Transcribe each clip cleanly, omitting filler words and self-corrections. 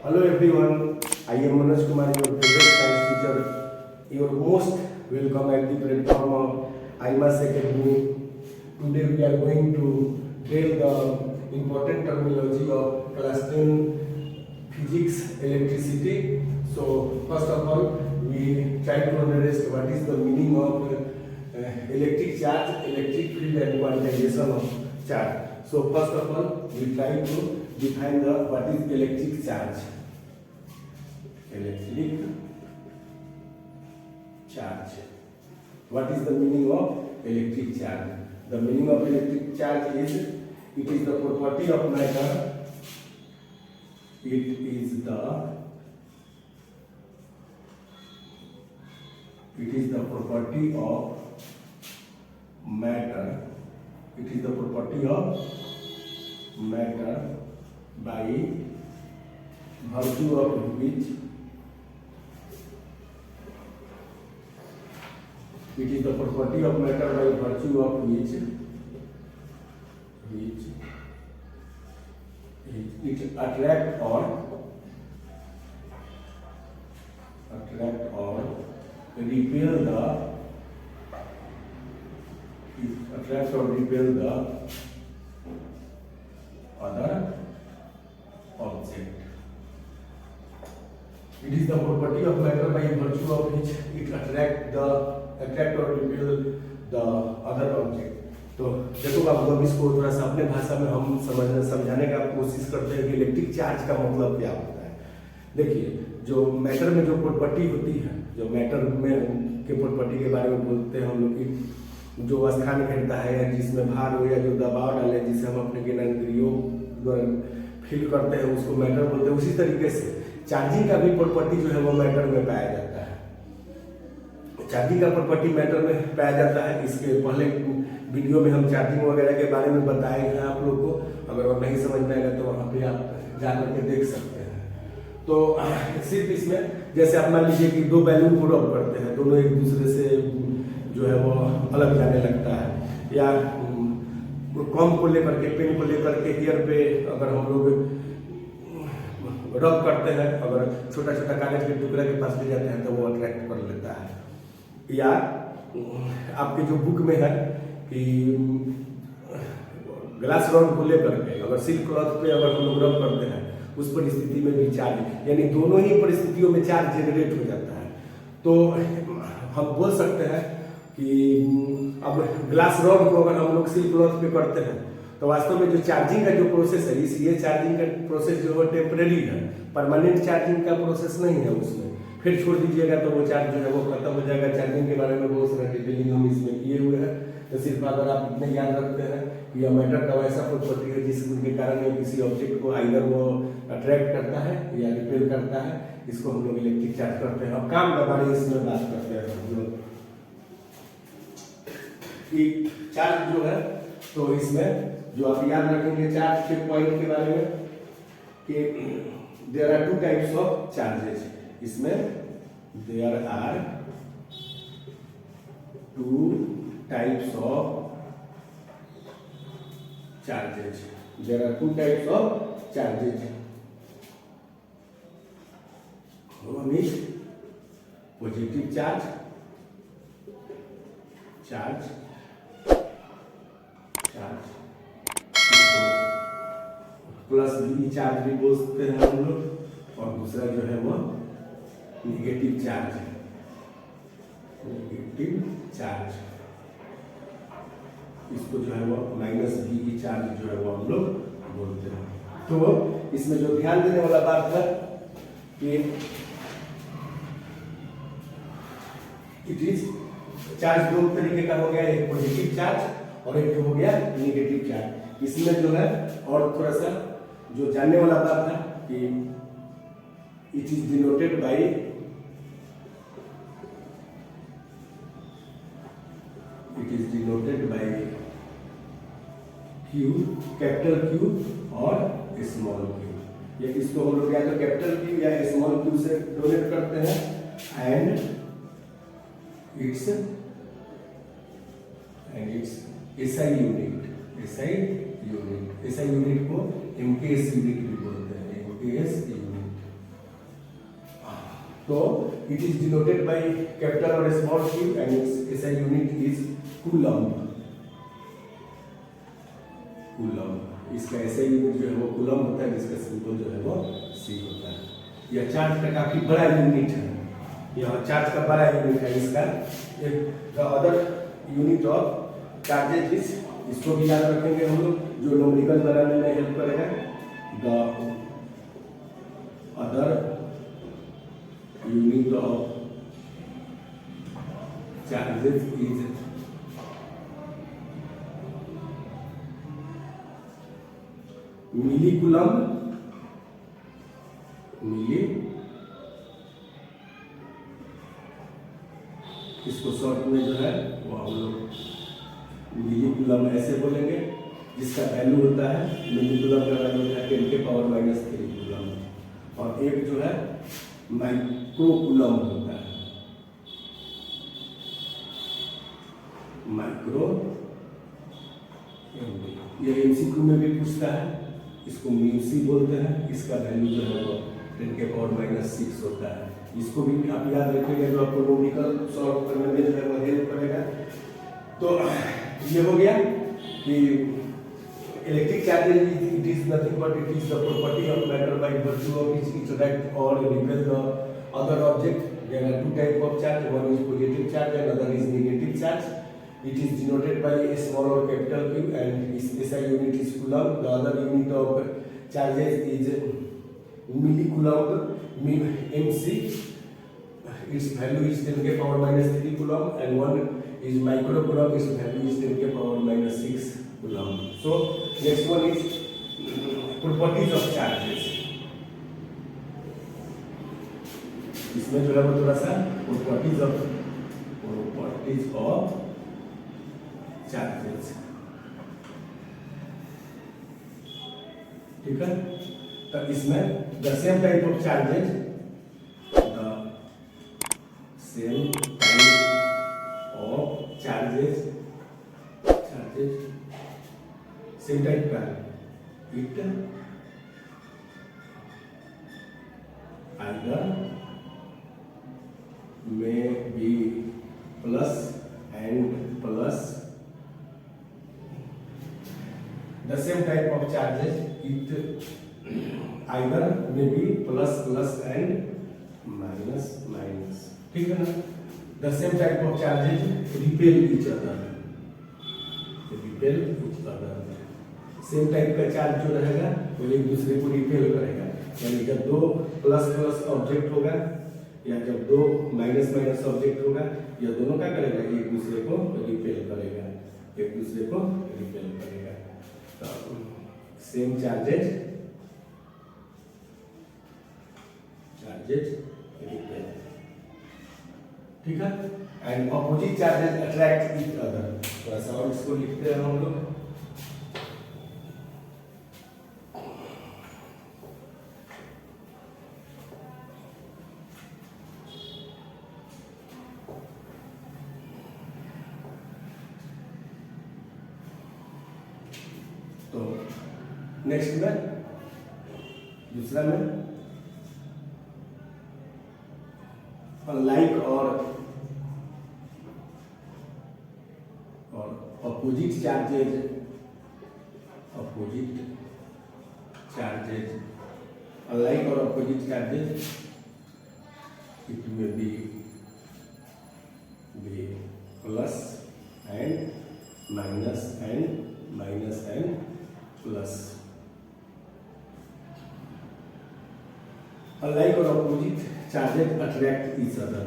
Hello everyone, I am Manoj Kumar, your favorite science teacher. Your most welcome at the platform of IMAS Academy. Today we are going to tell the important terminology of class 10 physics electricity. So first of all, we try to understand what is the meaning of electric charge, electric field and quantization of charge. So first of all, we try to define what is electric charge. Electric charge. What is the meaning of electric charge? The meaning of electric charge is it is the property of matter. It is the property of matter. It is the property of matter by virtue of which it is the property of matter by virtue of which it attract or repel the other object. It is the property of matter by virtue of which it attract or repel the other object. तो देखो अब इसको थोड़ा सा अपने भाषा में हम समझाने का कोशिश करते हैं कि इलेक्ट्रिक चार्ज का मतलब क्या होता है। देखिए, जो मैटर में जो प्रॉपर्टी होती है, जो मैटर में के प्रॉपर्टी के बारे में बोलते हैं हम लोग की जो स्थान घेरता है या जिसमें भार हो या जो दबाव डाले जिसे हम अपने ज्ञानेंद्रियों द्वारा फील करते हैं उसको मैटर बोलते हैं। उसी तरीके से चार्जिंग का भी प्रॉपर्टी जो है वो मैटर में पाया जाता है। चार्जिंग का प्रॉपर्टी मैटर में पाया जाता है। इसके पहले वीडियो में हम चार्जिंग वगैरह के बारे में बताए हैं आप लोग को। अगर वो नहीं समझ में आएगा तो वहाँ पे आप जा करके देख सकते हैं। तो सिर्फ इसमें जैसे आप मान लीजिए कि दो बैलून को रब करते हैं, दोनों एक दूसरे से जो है वो अलग जाने लगता है, या कॉम को लेकर के पेन को लेकर के ईयर पे अगर हम लोग रब करते हैं, अगर छोटा छोटा कागज के टुकड़ा के पास ले जाते हैं तो वो अट्रैक्ट कर लेता है। या आपके जो बुक में है कि ग्लास रॉड को लेकर के अगर सिल्क क्लॉथ पे अगर हम लोग रब करते हैं उस परिस्थिति में भी चार्ज, यानी दोनों ही परिस्थितियों में चार्ज जनरेट हो जाता है। तो हम बोल सकते हैं कि अब ग्लास रॉड को अगर हम लोग सिल्क क्लॉथ पे करते हैं तो वास्तव में जो चार्जिंग का जो प्रोसेस है, ये चार्जिंग का प्रोसेस जो है टेम्परेरी है, परमानेंट चार्जिंग का प्रोसेस नहीं है। उसमें फिर छोड़ दीजिएगा तो वो चार्ज जो है वो खत्म हो जाएगा। चार्जिंग के बारे में बहुत सारा डिटेलिंग हम इसमें किए हुए हैं। तो सिर्फ अगर आप इतने याद रखते हैं कि यह मैटर का वैसा प्रॉपर्टी है जिसके कारण ये किसी ऑब्जेक्ट को आइदर वो अट्रैक्ट करता है या रिपेल करता है, इसको हम लोग इलेक्ट्रिक चार्ज करते हैं। अब काम का बारे में इसमें बात करते हैं हम लोग कि चार्ज जो है, तो इसमें जो आप याद रखेंगे चार्ज के पॉइंट के बारे में कि there are two types of charges. इसमें there are two types of charges. There are two types of charges. One is positive charge plus बी चार्ज भी बोलते हैं हम लोग, और दूसरा जो है वो नेगेटिव चार्ज है। नेगेटिव चार्ज इसको जो है वो माइनस बी की चार्ज जो है वो हम लोग बोलते हैं। तो इसमें जो ध्यान देने वाला बात है कि इट इज चार्ज दो तरीके का हो गया, एक पॉजिटिव चार्ज और एक हो गया नेगेटिव चार्ज। इसमें जो है और थोड़ा सा जो जानने वाला बात है कि it is denoted by Q, capital Q और स्मॉल क्यू। ये इसको हम लोग या तो कैपिटल क्यू या स्मॉल क्यू से डोनेट करते हैं एंड इट्स SI यूनिट को MKS यूनिट भी बोलते हैं। MKS यूनिट तो it is denoted by capital और small q and its SI unit is coulomb. Coulomb इसका SI यूनिट जो है वो कूलम्ब होता है, जिसका सिंबल जो है वो C होता है। यह चार्ज का काफी बड़ा यूनिट है, यह चार्ज का बड़ा यूनिट है। इसका the other unit of charges is, इसको भी याद रखेंगे हम लोग, जो न्यूमेरिकल बनाने में हेल्प करेगा। The other unit of charges is milli coulomb. Milli, इसको शॉर्ट में जो है वो हम लोग मिली कूलम्ब ऐसे बोलेंगे, जिसका वैल्यू होता है, मिली कूलम्ब का वैल्यू होता है 10 के पावर -3 कूलम्ब। और एक जो है माइक्रो कूलम्ब होता है, माइक्रो। ये MCQ में भी पूछता है, इसको म्यूसी बोलते हैं, इसका वैल्यू जो है वो 10 के पावर -6 होता है। इसको भी आप याद रखेंगे, जो आपको न्यूमेरिकल सॉल्व करने में जो है वो हेल्प करेगा। तो ये हो गया कि electric charges it is nothing but it is the property of matter by virtue of which it interact और repel the other object. There are two type of charge, one is positive charge and other is negative charge. It is denoted by a small or capital Q and its SI unit is coulomb. The other unit of charges is millicoulomb, MC. Its value is 10 के power -3 coulomb and one is microcoulomb. Its value is 10 के power -6 coulomb. So next one is properties of charges. इसमें जो है वो थोड़ा सा properties of charges, ठीक है। तो इसमें the same type of charges, the same type of charges, same type का it either may be plus and plus. The same type of charges it either may be plus plus and minus minus, ठीक है ना। The same type of charges repel each other, repel each other। Same type का charge जो रहेगा वो एक दूसरे को रिपेल करेगा, यानी जब दो प्लस प्लस ऑब्जेक्ट होगा या जब दो माइनस माइनस ऑब्जेक्ट होगा, यह दोनों क्या करेगा, एक दूसरे को रिपेल करेगा, एक दूसरे को रिपेल करेगा। सेम चार्जेज रिपेल, ठीक है। And opposite charges attract each other. थोड़ा सा और इसको लिखते हैं हम लोग। तो नेक्स्ट में दूसरा में अनलाइक और अपोजिट चार्जेज, अनलाइक और opposite charges it may be plus and minus and plus. Unlike or opposite charges attract each other।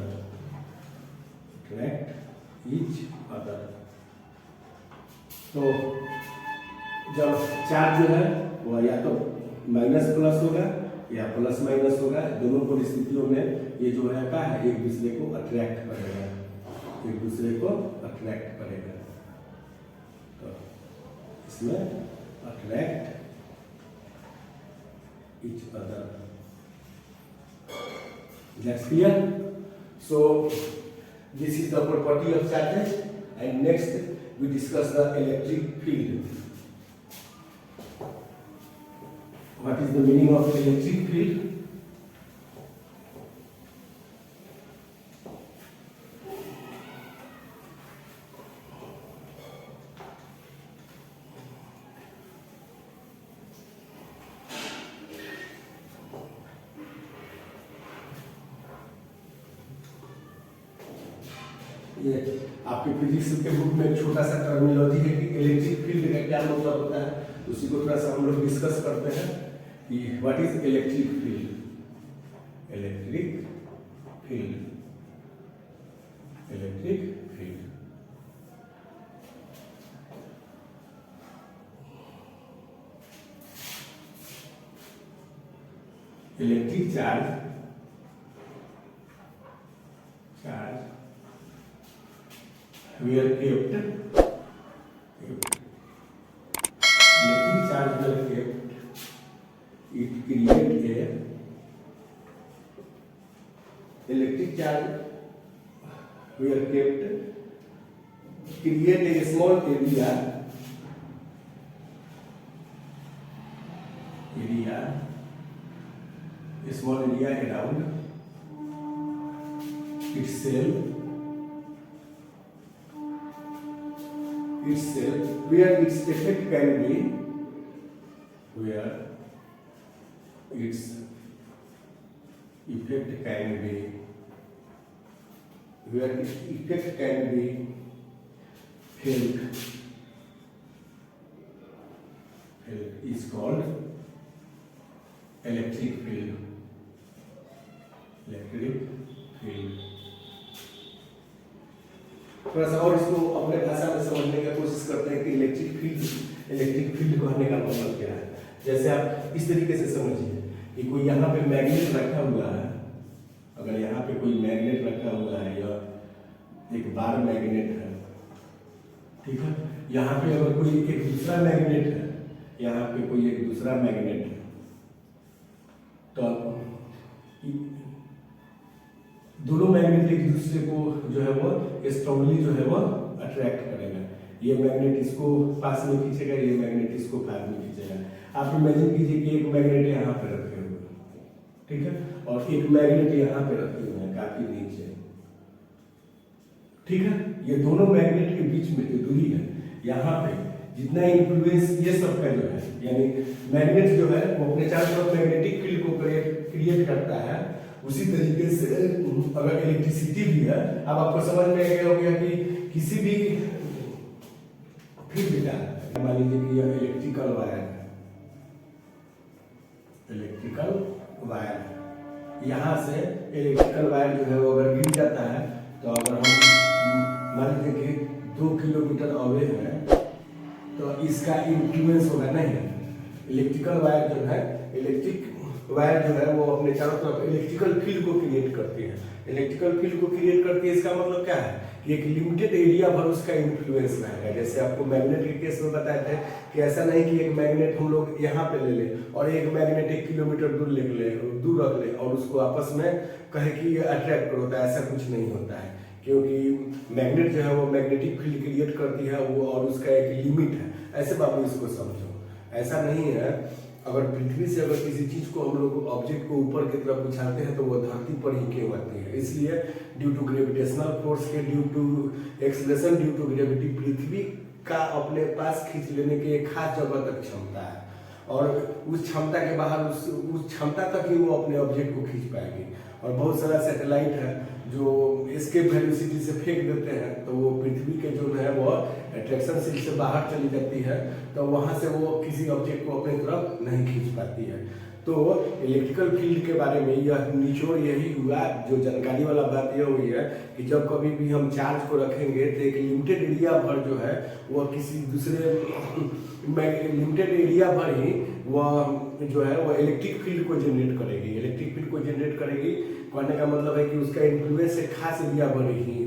तो जब चार्ज जो है वह या तो माइनस प्लस होगा या प्लस माइनस होगा, दोनों परिस्थितियों में ये जो है क्या है, एक दूसरे को अट्रैक्ट करेगा, तो इसमें attract each other। That's clear? So this is the property of charges, and next we discuss the electric field. What is the meaning of electric field? ये आपके फिजिक्स के बुक में एक छोटा सा टर्मिनोलॉजी है कि इलेक्ट्रिक फील्ड का क्या मतलब होता है, उसी को थोड़ा सा हम लोग डिस्कस करते हैं कि what is electric field. Electric field, electric field, electric charge, were kept, electric charge were kept, it create a electric charge were kept, create a small area, a small area around itself, where its effect can be, where its effect can be, where its effect can be felt, is called electric field. Electric field. थोड़ा सा और इसको अपने भाषा में समझने का कोशिश करते हैं कि इलेक्ट्रिक फील्ड कहने का मतलब क्या है। जैसे आप इस तरीके से समझिए कि कोई यहाँ पे मैग्नेट रखा हुआ है, अगर यहाँ पे कोई मैग्नेट रखा हुआ है या एक बार मैग्नेट है, ठीक है, यहाँ पे अगर कोई एक दूसरा मैग्नेट है, यहाँ पे कोई एक दूसरा मैग्नेट है, तो दोनों मैग्नेट एक दूसरे को जो है वो स्ट्रांगली जो है वो अट्रैक्ट करेगा। ये मैग्नेट इसको पास में खींचेगा, ये मैग्नेट इसको पास में खींचेगा। आप इमेजिन कीजिए कि एक मैग्नेट यहाँ पे रखे हुए, ठीक है, और एक मैग्नेट यहाँ पे रखे हुए हैं काफी नीचे, ठीक है। ये दोनों मैग्नेट के बीच में जो दूरी है, यहाँ पे जितना इन्फ्लुएंस ये सब का जो है, यानी मैग्नेट जो है वो अपने चारों तरफ मैग्नेटिक फील्ड को क्रिएट करता है। उसी तरीके से अगर इलेक्ट्रिसिटी भी है, अब आपको समझ में आ गया हो गया कि किसी भी फील्ड का, मान लीजिए कि यह इलेक्ट्रिकल वायर है, इलेक्ट्रिकल वायर, यहाँ से इलेक्ट्रिकल वायर जो है वो अगर गिर जाता है, तो अगर हम मान लीजिए कि 2 किलोमीटर अवे है, तो इसका इन्फ्लुएंस होगा नहीं। इलेक्ट्रिकल वायर जो है, इलेक्ट्रिक वायर जो है वो अपने चारों तरफ इलेक्ट्रिकल फील्ड को क्रिएट करती है। इलेक्ट्रिकल फील्ड को क्रिएट करती है, इसका मतलब क्या है कि एक लिमिटेड एरिया भर उसका इन्फ्लुएंस रहेगा। जैसे आपको मैग्नेट के केस में बताए थे कि ऐसा नहीं कि एक मैग्नेट हम लोग यहाँ पे ले लें और एक मैग्नेट 1 किलोमीटर दूर रख ले और उसको आपस में कहे कि अट्रैक्ट करो, तो ऐसा कुछ नहीं होता है, क्योंकि मैग्नेट जो है वो मैग्नेटिक फील्ड क्रिएट करती है वो, और उसका एक लिमिट है। ऐसे बाबू इसको समझो, ऐसा नहीं है अगर पृथ्वी से अगर किसी चीज को हम लोग ऑब्जेक्ट को ऊपर की तरफ उछालते हैं तो वो धरती पर ही क्यों आती है, इसलिए ड्यू टू ग्रेविटेशनल फोर्स के, due to acceleration, due to gravity, पृथ्वी का अपने पास खींच लेने की एक खास जगह तक क्षमता है, और उस क्षमता के बाहर उस क्षमता तक ही वो अपने ऑब्जेक्ट को खींच पाएगी। और बहुत सारा सैटेलाइट है जो एस्केप वेलोसिटी से फेंक देते हैं, तो वो पृथ्वी के जो है वो अट्रैक्शन से से बाहर चली जाती है, तो वहाँ से वो किसी ऑब्जेक्ट को अपनी तरफ नहीं खींच पाती है। तो इलेक्ट्रिकल फील्ड के बारे में यह निचोड़ यही हुआ, जो जानकारी वाला बात यह हुई है कि जब कभी भी हम चार्ज को रखेंगे तो एक लिमिटेड एरिया भर जो है वह किसी दूसरे लिमिटेड एरिया भर ही वह जो है वह इलेक्ट्रिक फील्ड को जनरेट करेगी। इलेक्ट्रिक फील्ड को जनरेट करेगी कहने का मतलब है कि उसका इन्फ्लुएंस एक खास एरिया भर ही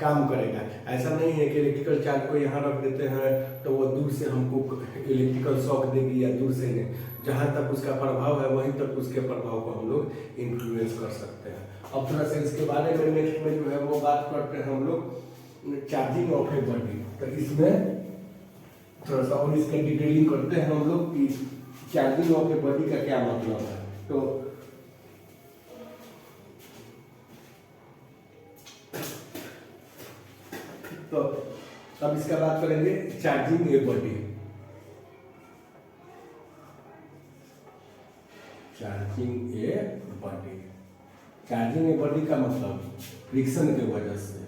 काम करेगा। ऐसा नहीं है कि इलेक्ट्रिकल चार्ज को यहाँ रख देते हैं तो वो दूर से हमको इलेक्ट्रिकल शॉक देगी, या दूर से नहीं, जहाँ तक उसका प्रभाव है वहीं तक उसके प्रभाव को हम लोग इन्फ्लुएंस कर सकते हैं। अब थोड़ा सा इसके बारे में नेक्स्ट में जो है वो बात करते हैं हम लोग चार्जिंग ऑफ ए बॉडी। तो इसमें थोड़ा सा और इसका डिटेलिंग करते हैं हम लोग कि चार्जिंग ऑफ ए बॉडी का क्या मतलब है। तो अब इसका बात करेंगे charging a body. Charging a body, charging a body का मतलब फ्रिक्शन के वजह से,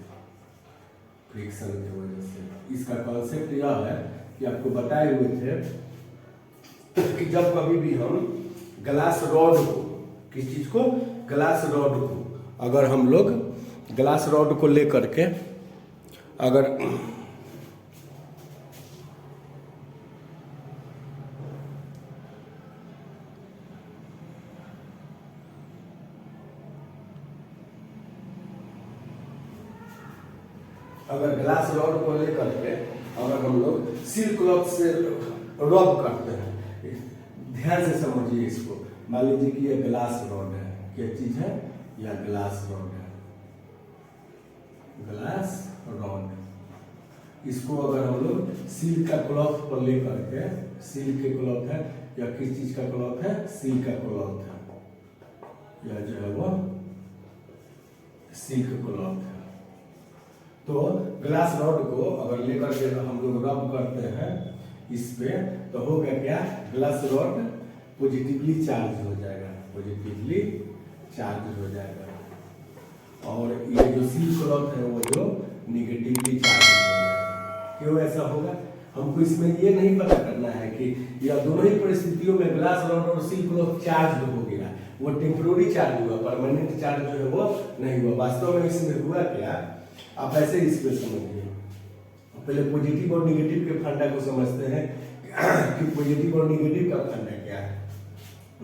फ्रिक्शन की वजह से। इसका कॉन्सेप्ट यह है कि आपको बताए हुए थे कि जब कभी भी हम ग्लास रॉड को, किस चीज को, ग्लास रॉड को, अगर हम लोग ग्लास रॉड को लेकर के अगर ग्लास रॉड को लेकर के अगर हम लोग सिल्क क्लॉथ से रब करते हैं, ध्यान से समझिए इसको। मान लीजिए कि यह ग्लास रॉड है, क्या चीज है, यह ग्लास रॉड है, ग्लास रॉड। इसको अगर हम लोग सिल्क का क्लॉथ पर लेकर के, सिल्क के क्लॉथ है या किस चीज का क्लॉथ है, सिल्क का क्लॉथ है, यह जो है वो सिल्क क्लॉथ है। तो ग्लास रॉड को अगर लेकर के हम लोग रब करते हैं इस पे, तो होगा क्या, ग्लास रॉड पॉजिटिवली चार्ज हो जाएगा, पॉजिटिवली चार्ज हो जाएगा, और ये जो सिल्क क्लॉथ है वो जो निगेटिवली चार्ज हो जाएगा। क्यों ऐसा होगा, हमको इसमें ये नहीं पता करना है कि यह दोनों ही परिस्थितियों में ग्लास रॉड और सिल्क क्लॉथ चार्ज हो गया, वो टेम्पोररी चार्ज हुआ, परमानेंट चार्ज जो है वो नहीं हुआ। वास्तव में इसमें हुआ क्या, आप ऐसे इसमें समझिए। पहले पॉजिटिव और निगेटिव के फंडा को समझते हैं कि पॉजिटिव और निगेटिव का फंडा क्या है।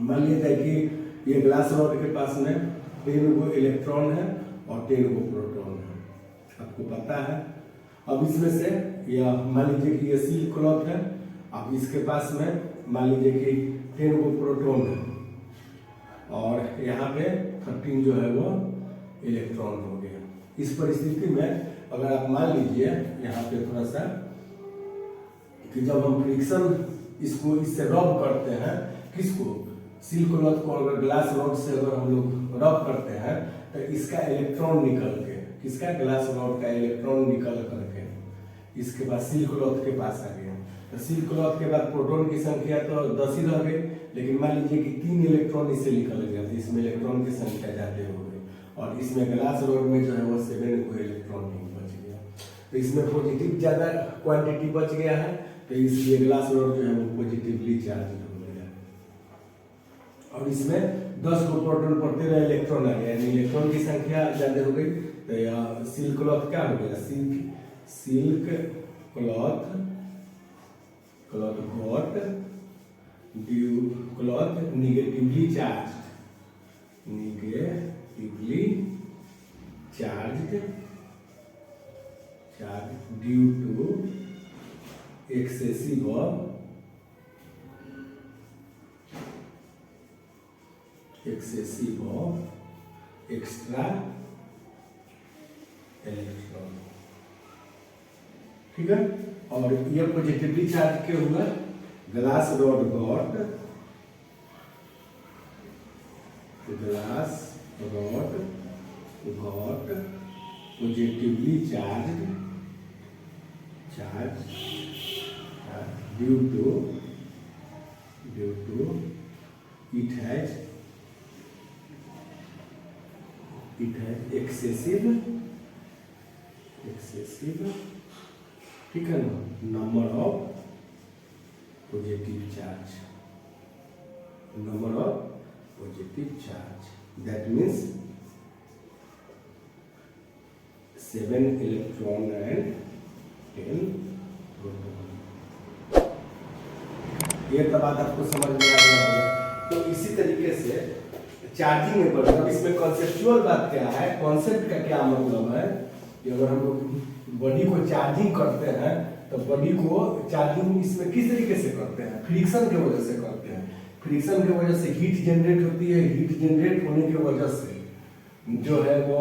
मान लीजिए कि ये ग्लास रॉड के पास में 3 गो इलेक्ट्रॉन है और 3 गो प्रोटॉन है, आपको पता है। अब इसमें से या मान लीजिए कि ये सिल्क क्लॉथ है, अब इसके पास में मान लीजिए कि 3 गो प्रोटॉन है और यहाँ पे 13 जो है वो इलेक्ट्रॉन हो गया। इस परिस्थिति में अगर आप मान लीजिए यहाँ पे थोड़ा सा कि जब हम फ्रिक्शन इसको इससे रब करते हैं, किसको, सिल्क क्लॉथ को अगर ग्लास रॉड से अगर हम लोग रब करते हैं तो इसका इलेक्ट्रॉन निकल के, किसका, ग्लास रॉड का इलेक्ट्रॉन निकल करके इसके बाद सिल्क क्लॉथ के पास आ गया। तो सिल्क क्लॉथ के बाद प्रोटॉन की संख्या तो 10 ही रह गई, लेकिन मान लीजिए कि 3 इलेक्ट्रॉन इससे निकल गया, तो इसमें इलेक्ट्रॉन की संख्या ज्यादा हो गई, और इसमें ग्लास रॉड में जो है वो 7 को इलेक्ट्रॉन नहीं बच गया। तो इसमें पॉजिटिव ज्यादा क्वांटिटी बच गया है, तो इसलिए ग्लास रॉड जो है वो पॉजिटिवली चार्ज हो गया, और इसमें 10 को प्रोटॉन पर 13 इलेक्ट्रॉन आ गया, यानी इलेक्ट्रॉन की संख्या ज्यादा हो गई। तो यह सिल्क क्लॉथ क्या हो गया, silk cloth got cloth negatively charge, negatively charge due to excessive extra electron, ठीक है। और ये पॉजिटिवली चार्ज क्यों हुआ, glass rod got positively charge due to it has excessive, ठीक है ना, number of positive charge, that means 7 electron and 10 proton. ये तो बात आपको समझ में आ गया होगा। तो इसी तरीके से चार्जिंग में पड़ता है। इसमें कॉन्सेप्चुअल बात क्या है, कॉन्सेप्ट का क्या मतलब है कि अगर हम लोग बॉडी को चार्जिंग करते हैं तो बॉडी को चार्जिंग इसमें किस तरीके से करते हैं, फ्रिक्शन की वजह से करते हैं। फ्रिक्शन की वजह से हीट जनरेट होती है, हीट जनरेट होने की वजह से जो है वो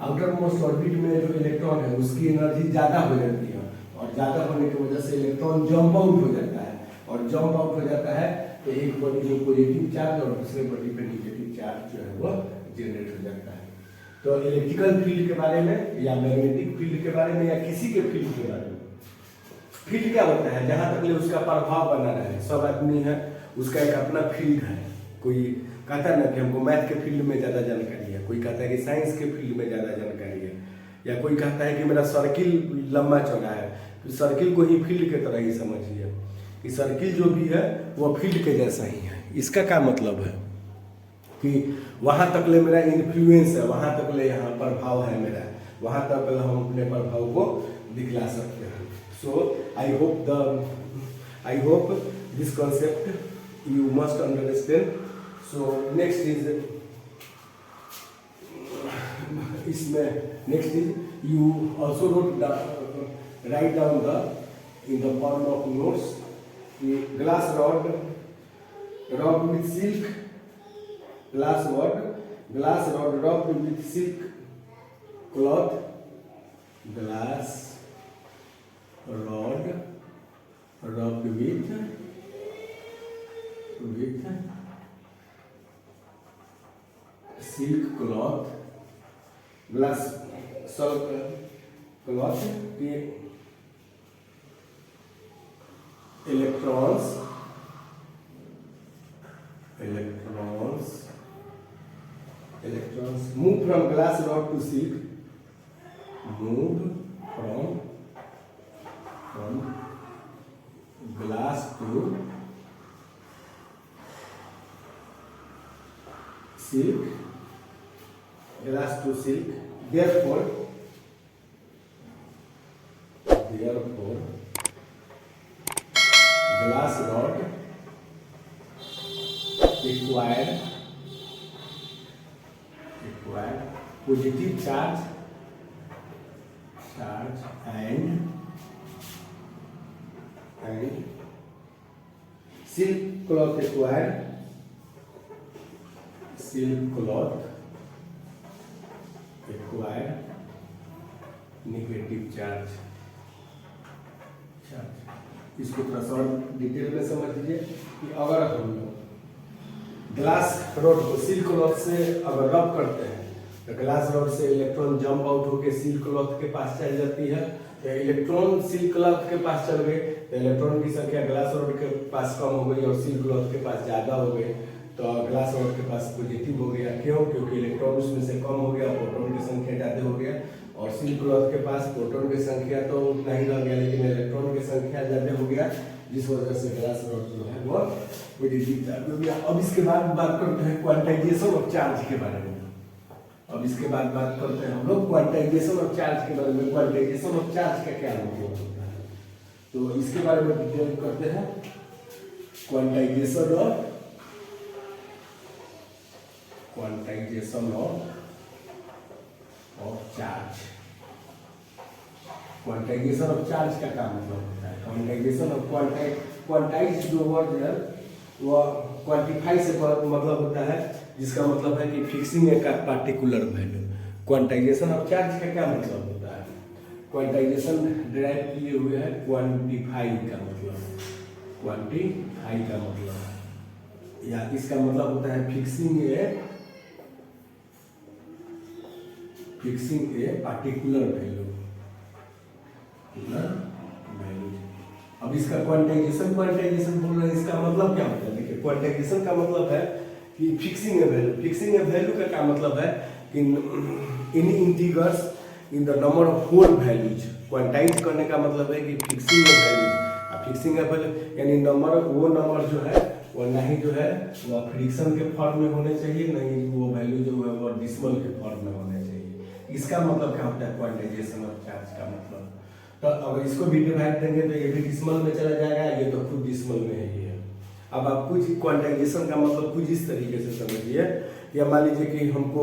आउटर मोस्ट ऑर्बिट में जो इलेक्ट्रॉन है उसकी एनर्जी ज्यादा हो जाती है, और ज्यादा होने की वजह से इलेक्ट्रॉन जंप आउट हो जाता है, और जंप आउट हो जाता है तो एक बॉडी में पॉजिटिव चार्ज और दूसरे बॉडी पे नेगेटिव चार्ज जो है वो जनरेट हो जाता है। तो इलेक्ट्रिकल फील्ड के बारे में या मैग्नेटिक फील्ड के बारे में या किसी के फील्ड के बारे में, फील्ड क्या होता है, जहां तक ले उसका प्रभाव बना रहे। सब आदमी है उसका एक अपना फील्ड है। कोई कहता है ना कि हमको मैथ के फील्ड में ज्यादा जानकारी है, कोई कहता है कि साइंस के फील्ड में ज्यादा जानकारी है, या कोई कहता है कि मेरा सर्किल लंबा चौड़ा है, तो सर्किल को ही फील्ड के तरह ही समझिए कि सर्किल जो भी है वो फील्ड के जैसा ही है। इसका क्या मतलब है कि वहाँ तक ले मेरा इन्फ्लुएंस है, वहाँ तक ले यहाँ प्रभाव है मेरा, वहाँ तक हम अपने प्रभाव को दिखला सकते हैं। So I hope this concept you must understand. So next is इसमें next is you also write down the in the form of notes glass rod with silk, glass rod rubbed with silk cloth, glass rod rubbed with silk cloth, glass cloth के electrons move from glass rod to silk, move from glass to silk, therefore glass rod required positive charge and silk cloth required negative charge। इसको थोड़ा सा detail में समझ लीजिए कि अगर हम लोग ग्लास रॉड को सिल्क क्लॉथ से अगर रब करते हैं तो ग्लास रॉड से इलेक्ट्रॉन जंप आउट होकर सिल्क क्लॉथ के पास चल जाती है। तो इलेक्ट्रॉन सिल्क क्लॉथ के पास चल गए तो इलेक्ट्रॉन की संख्या ग्लास रॉड के पास कम हो गई और सिल्क क्लॉथ के पास ज़्यादा हो गई। तो ग्लास रॉड के पास पॉजिटिव हो गया, क्यों? क्योंकि इलेक्ट्रॉन उसमें से कम हो गया, प्रोटॉन की संख्या ज़्यादा हो गया। और सिल्क क्लॉथ के पास प्रोटॉन की संख्या तो उतना ही रह गया लेकिन इलेक्ट्रॉन की संख्या ज़्यादा हो गया, जिस वजह से ग्लास रॉड जो है वो पॉजिटिव चार्ज हो गया। अब इसके बाद बात करते हैं क्वांटाइजेशन ऑफ चार्ज के बारे में। अब इसके बाद बात करते हैं हम लोग क्वांटाइजेशन ऑफ चार्ज के बारे में। क्वांटाइजेशन ऑफ चार्ज का क्या मतलब होता है, तो इसके बारे में डिटेल करते हैं। Quantization of charge. Quantization of charge का क्या मतलब होता है? क्वांटाइजेशन ऑफ क्वांटाइज जो वर्ड है वो क्वांटिफाई से मतलब होता है, जिसका मतलब है कि fixing a particular value. Quantization of charge का क्या मतलब होता है? क्वांटाइजेशन डिराइव किए हुए है क्वांटिफाई का मतलब, क्वांटिफाई का मतलब या इसका मतलब होता है फिक्सिंग ए पार्टिकुलर वैल्यू। अब इसका क्वांटाइजेशन बोल रहे हैं, इसका मतलब क्या होता है? देखिए क्वांटाइजेशन का मतलब है कि fixing a value. Fixing a value का क्या मतलब है कि in integers in the number of whole values. Quantise करने का मतलब है कि fixing a values. Fixing a value यानी वो नंबर जो है वो नहीं जो है वो फ्रिक्शन के फॉर्म में होने चाहिए, नहीं वो वैल्यू जो है वो डिसिमल के फॉर्म में होने चाहिए। इसका मतलब क्या होता है क्वांटाइजेशन ऑफ चार्ज का मतलब? तो अगर इसको भी डिवाइड देंगे तो ये भी डिसिमल में चला जाएगा, ये तो खुद डिसिमल में है ये। अब आप कुछ क्वांटाइजेशन का मतलब कुछ इस तरीके से समझिए, या मान लीजिए कि हमको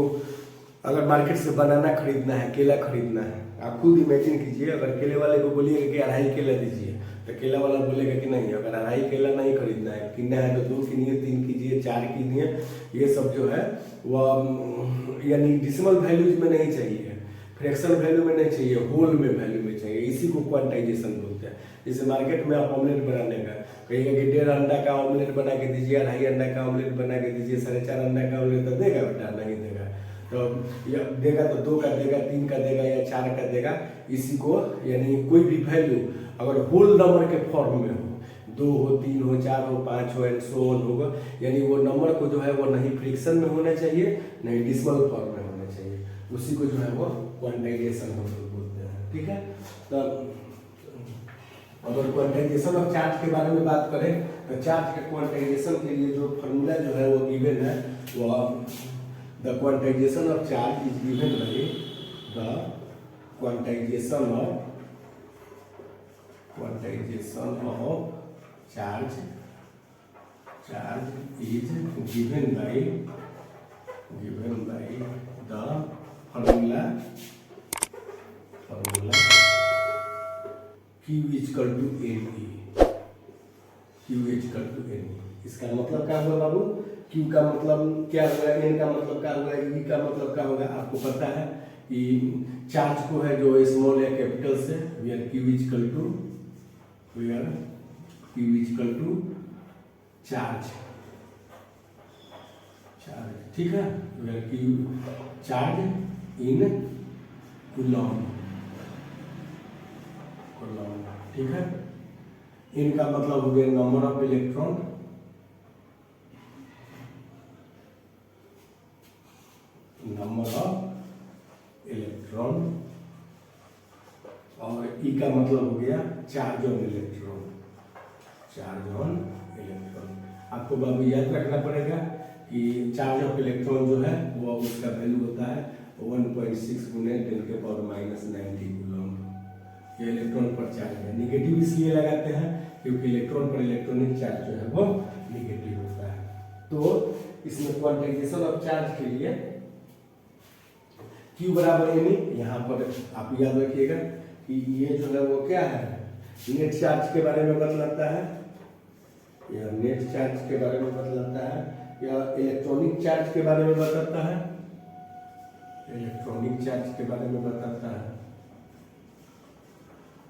अगर मार्केट से बनाना खरीदना है, केला खरीदना है, आप खुद इमेजिन कीजिए अगर केले वाले को बोलिएगा कि 2.5 केला दीजिए तो केला वाला बोलेगा कि नहीं, अगर 2.5 केला नहीं खरीदना है, कितना है तो 2 कीजिए, 3 कीजिए, 4 कीजिए। ये सब जो है वह यानी डिसिमल वैल्यूज में नहीं चाहिए, फ्रैक्शन वैल्यू में नहीं चाहिए, होल में वैल्यू में चाहिए। इसी को क्वांटाइजेशन बोलते हैं। जैसे मार्केट में आप ऑमलेट बनाने का कहिएगा कि 1.5 अंडा का ऑमलेट बना के दीजिए, 2.5 अंडा का ऑमलेट बना के दीजिए, 4.5 अंडा का ऑमलेट तो देगा बेटा? नहीं देगा। तो या देगा तो 2 का देगा, 3 का देगा या 4 का देगा। इसी को यानी कोई भी वैल्यू अगर होल नंबर के फॉर्म में हो, 2 हो, 3 हो, 4 हो, 5 हो एंड सो ऑन होगा, यानी वो नंबर को जो है वो नहीं फ्रिक्शन में होना चाहिए, नहीं डिसिमल फॉर्म में होना होना चाहिए, उसी को जो है वो क्वांटाइजेशन हम लोग बोलते हैं। ठीक है, तो अगर क्वांटाइजेशन ऑफ चार्ज के बारे में बात करें तो चार्ज के क्वांटाइजेशन के लिए जो फॉर्मूला जो है वो गिवन है, वो the quantization of charge is given by the quantization of charge is given by the formula Q equal to NE। इसका मतलब क्या हुआ बाबू? Q का मतलब क्या होगा, N का मतलब क्या होगा, E का मतलब क्या होगा? आपको पता है कि चार्ज को है जो स्मॉल या कैपिटल से, where Q equal to charge. ठीक है, चार्ज इन कूलम। ठीक है, इनका मतलब हो गया नंबर ऑफ इलेक्ट्रॉन, और ई का मतलब हो गया चार्ज ऑन इलेक्ट्रॉन। आपको बाबू याद रखना पड़ेगा कि चार्ज ऑफ इलेक्ट्रॉन जो है वो उसका वैल्यू होता है 1.6 गुने 10⁻⁻90 कूलम। ये इलेक्ट्रॉन पर चार्ज है। निगेटिव इसलिए लगाते हैं क्योंकि इलेक्ट्रॉन पर इलेक्ट्रॉनिक चार्ज जो है वो निगेटिव होता है। तो इसमें क्वांटाइजेशन ऑफ चार्ज के लिए Q बराबर NE, यहाँ पर आप याद रखिएगा कि ये जो है वो क्या है, नेट चार्ज के बारे में बतलाता है, या नेट चार्ज के बारे में बतलाता है, या इलेक्ट्रॉनिक चार्ज के बारे में बताता है,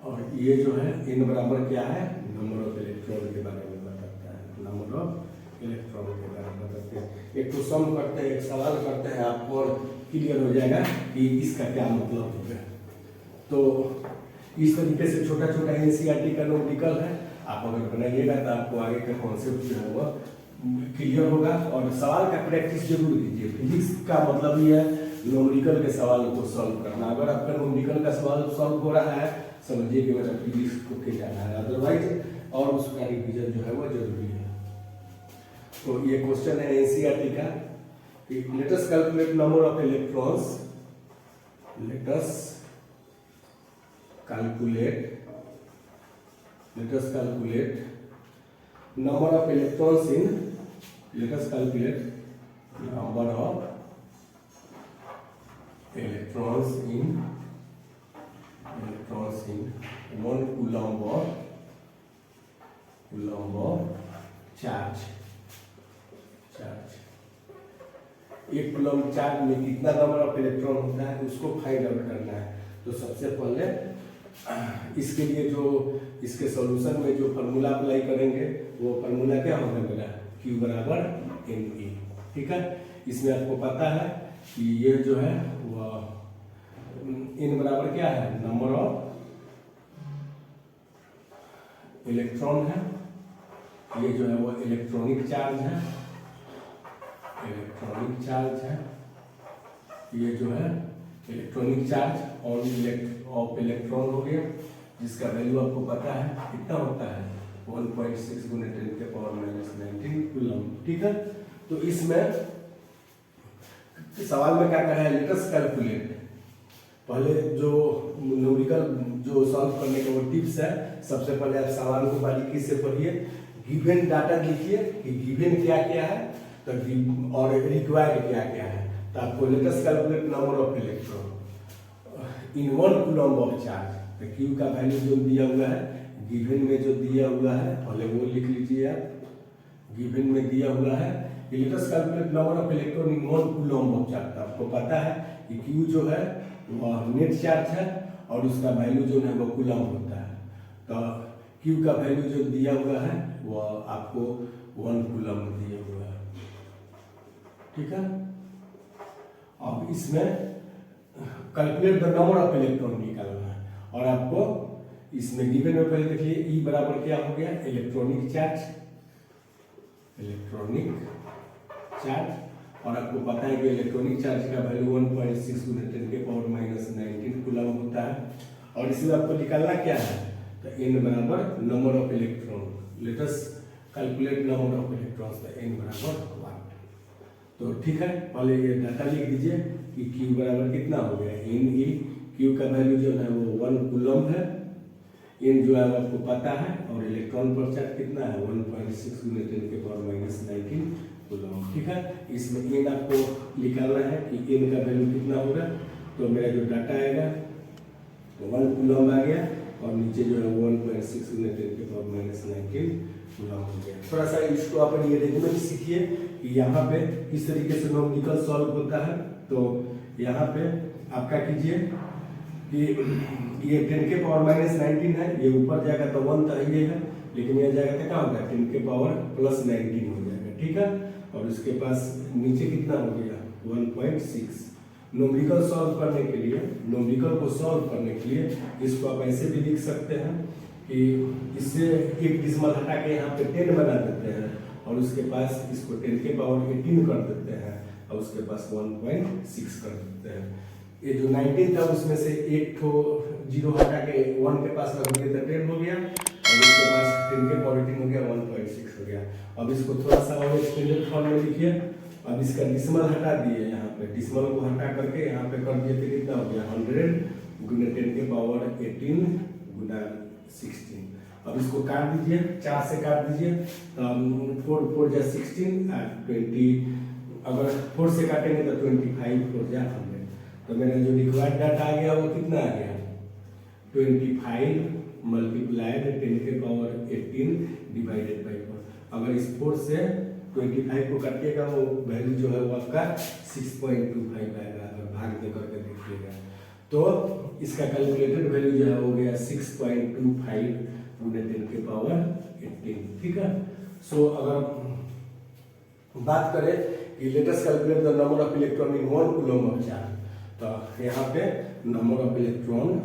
और ये जो है इन बराबर क्या है, नंबर ऑफ इलेक्ट्रॉन के बारे में बताता है, एक तो सम करते हैं, एक सवाल करते हैं, आपको और क्लियर हो जाएगा कि इसका क्या मतलब होगा। तो इस तरीके से छोटा छोटा NCERT का नोटिकल है, आप अगर बनाइएगा तो आपको आगे का कॉन्सेप्ट जो है वो क्लियर होगा। और सवाल का प्रैक्टिस जरूर कीजिए। फिजिक्स का मतलब ये है न्यूमेरिकल के सवाल को सॉल्व करना। अगर आपका न्यूमेरिकल का सवाल सॉल्व हो रहा है, समझिए कि मेरा फिजिक्स को खींचाना है, अदरवाइज और उसका रिवीजन जो है वो जरूरी है। तो ये क्वेश्चन है NCERT का, late us calculate number of electrons, let us calculate number of electrons in one coulomb of charge। एक कूलम चार्ज में कितना नंबर ऑफ इलेक्ट्रॉन होता है उसको फाइंड आउट करना है। तो सबसे पहले इसके लिए जो इसके सॉल्यूशन में जो फार्मूला अप्लाई करेंगे वो फार्मूला क्या होगा मेरा, Q बराबर NE। ठीक है, इसमें आपको पता है कि ये जो है वो N बराबर क्या है, नंबर ऑफ इलेक्ट्रॉन है, ये जो है वो इलेक्ट्रॉनिक चार्ज है, ये जो है इलेक्ट्रॉनिक चार्ज ऑफ इलेक्ट्रॉन हो गया, जिसका वैल्यू आपको पता है कितना होता है, 1.6 गुने 10⁻⁻19 कूलम। ठीक है, तो इसमें सवाल में क्या कहा है, लेट अस कैलकुलेट। पहले जो न्यूमेरिकल जो सॉल्व करने का वो टिप्स है, सबसे पहले आप सवाल को बारीकी से पढ़िए, गिवन डाटा लिखिए कि गिवन क्या क्या है तो और रिक्वायर्ड क्या क्या है। तो आपको late us calculate number of electron in one coulomb of charge. तो Q का वैल्यू जो दिया हुआ है गिवन में, जो दिया हुआ है पहले वो लिख लीजिए आप। गिवन में दिया हुआ है late us calculate number of electron in one coulomb of charge. आपको पता है कि Q जो है वह नेट चार्ज है और उसका वैल्यू जो है वो कूलम होता है। तो Q का वैल्यू जो दिया हुआ है वह आपको 1 कूलम दिया हुआ है। ठीक है, अब इसमें calculate the number of electron निकालना है, और आपको इसमें गिवन में पहले देखिए E बराबर क्या हो गया, इलेक्ट्रॉनिक चार्ज, और आपको पता है कि इलेक्ट्रॉनिक चार्ज का वैल्यू 1.6 × 10⁻⁻19 कूलम होता है। और इसमें आपको निकालना क्या है, तो n बराबर number of electron. Late us calculate number of electrons, तो n बराबर 1। तो ठीक है, पहले ये डाटा लिख दीजिए कि q बराबर कितना हो गया, Ne। q का वैल्यू जो है वो 1 कूलम है, n जो है आपको पता है, और इलेक्ट्रॉन पर चार्ज कितना है 1.6 × 10⁻⁻19 कूलम। ठीक है, इसमें n आपको निकालना है कि n का वैल्यू कितना होगा। तो मेरा जो डाटा आएगा 1 कूलम आ गया, और नीचे जो है 1.6 × 10⁻⁻19 कूलम हो गया। थोड़ा सा इसको अपन ये अरेंजमेंट सीखिए कि यहाँ पे किस तरीके से न्यूमेरिकल सॉल्व होता है। तो यहाँ पे आप क्या कीजिए कि ये 10⁻⁻19 है, ये ऊपर जाएगा तो 1 तो ही है, लेकिन यह जाएगा तो क्या होगा 10⁻+19 हो जाएगा। ठीक है, और उसके पास नीचे कितना हो गया 1.6। न्यूमेरिकल सॉल्व करने के लिए, न्यूमेरिकल को सॉल्व करने के लिए इसको आप ऐसे भी लिख सकते हैं कि इससे एक डिसिमल हटा के यहाँ पे 10 बना देते हैं, और उसके पास इसको 10⁻18 कर देते हैं, और उसके पास 1.6 कर देते हैं। ये जो 19 था उसमें से एक तो 0 हटा के 1 के पास रख दिए तो 10 हो गया, और उसके पास 10⁻18 हो गया, 1.6 हो गया। अब इसको थोड़ा सा और एक्सटेंडेड फॉर्म में लिखिए। अब इसका डिसिमल हटा दिए, यहाँ पे डिसिमल को हटा करके यहाँ पे कर दिए तो कितना हो गया 100 × 10⁻18 × 16। अब इसको काट दीजिए, 4 से काट दीजिए, 4 4 जा 16 और 20, अगर 4 से काटेंगे तो 25 4 जा 100। तो मेरा जो रिक्वायर्ड डाटा आ गया वो कितना आ गया 25 × 10⁻18 डिवाइडेड बाई 4। अगर इस 4 से 25 को काटिएगा वो वैल्यू जो है वो आपका 6.25 आएगा। अगर भाग दे करके देखिएगा तो इसका कैलकुलेटेड वैल्यू जो है हो गया 6.25 × 10⁻18। ठीक है, सो अगर बात करें कि let us calculate the number of electron in 1 coulomb of charge, तो यहाँ पे number of electrons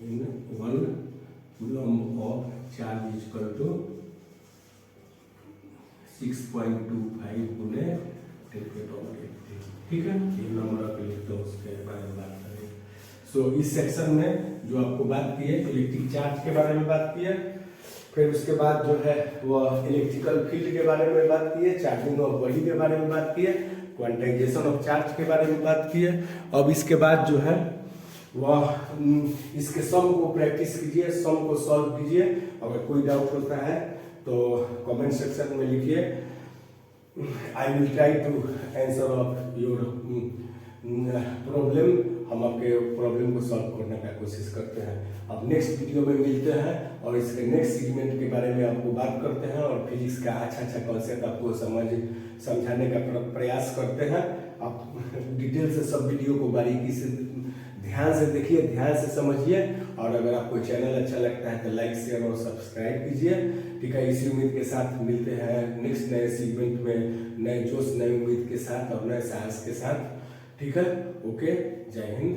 in 1 coulomb of charge is equal to 6.25 × 10⁻18। ठीक है, ये नंबर ऑफ इलेक्ट्रॉन्स के बारे में बात करें। सो इस सेक्शन में जो आपको बात की है इलेक्ट्रिक चार्ज के बारे में बात की है, फिर उसके बाद जो है वह इलेक्ट्रिकल फील्ड के बारे में बात की है, चार्जिंग ऑफ बॉडी के बारे में बात की है, क्वांटाइजेशन ऑफ चार्ज के बारे में बात की है। अब इसके बाद जो है वह इसके सम को प्रैक्टिस कीजिए, सम को सॉल्व कीजिए। अगर कोई डाउट होता है तो कमेंट सेक्शन में लिखिए, I will try to answer of your problem. हम आपके प्रॉब्लम को सॉल्व करने का कोशिश करते हैं। अब नेक्स्ट वीडियो में मिलते हैं और इसके नेक्स्ट सेगमेंट के बारे में आपको बात करते हैं, और फिजिक्स का अच्छा कॉन्सेप्ट आपको समझाने का प्रयास करते हैं। आप डिटेल से सब वीडियो को बारीकी से ध्यान से देखिए, ध्यान से समझिए, और अगर आपको चैनल अच्छा लगता है तो लाइक शेयर और सब्सक्राइब कीजिए। ठीक है, इसी उम्मीद के साथ मिलते हैं नेक्स्ट नए सेगमेंट में, नए जोश नए उम्मीद के साथ और नए साहस के साथ। ठीक है, ओके, जय हिंद।